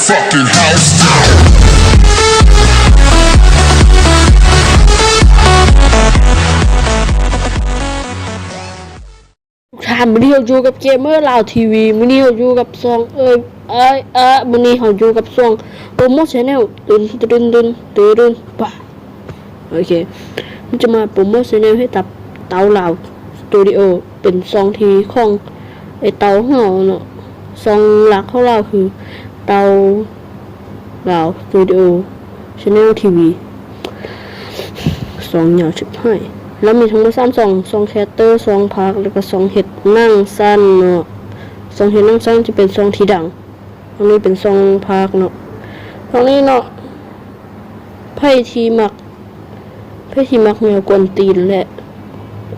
fucking house down. มื้อนี้เราอยู่กับเกมเมอร์ลาวทีวีมื้อนี้เราอยู่กับซองมื้อนี้เราอยู่กับซองโปรโมท Channel ตื่นป่ะโอเคมันจะมาโปรโมท Channel ให้กับเตาลาวสตูดิโอเป็นซองที่ของไอ้เตาของเราเนาะซองหลักของเราคือเตาลาวสตูดิโอ Channel ทีวีซองยาวชิบหายแล้วมีทั้งหมด3ซองแคตเตอร์ซองพักแล้วก็ซองเห็ดนั่งสั้นเนาะซองเห็ดนั่งสั้นจะเป็นซองที่ดังตรงนี้เป็นซองพักเนาะตรงนี้เนาะไพ่ทีมักแนวกวนตีนและ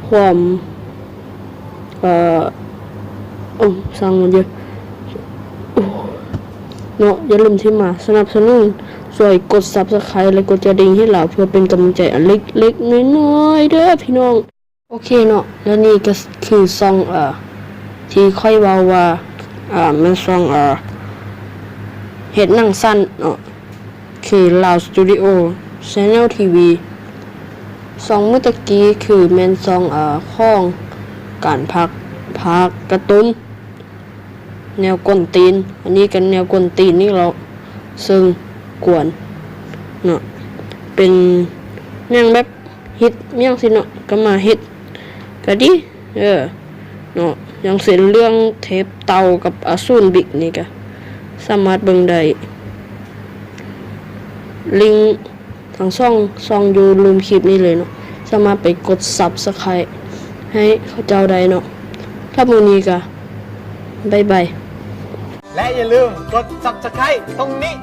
ความสั่งมันเยอะเนาะอย่าลืมที่มาสนับสนุนช่วยกด Subscribe และกดกระดิ่งให้เราเพื่อเป็นกำลังใจอันเล็กๆน้อยๆเด้อพี่น้องโอเคเนาะแล้วนี่ก็คือซองที่ค่อยว่ามันซองเฮ็ดหนังสั้นเนาะคือลาวสตูดิโอ Channel TV ซองเมื่อตะกี้คือแม่นซองของการพักการ์ตูนแนวกวนตีนอันนี้กันแนวกวนตีนนี่เราซึ่งกวนเนาะเป็นยังแบบฮิตยังสิเนาะก็มาฮิตก็ดีเนาะยังเสร็จเรื่องเทปเตากับอสูรบิกนี่ก็สามารถเบิ่งได้ลิงก์ทางช่องอยู่ลืมคลิปนี้เลยเนาะสามารถไปกด Subscribe ให้เขาเจ้าได้เนาะถ้ามื้อนี้ก็บ๊ายบายและอย่าลืมกด Subscribe ตรงนี้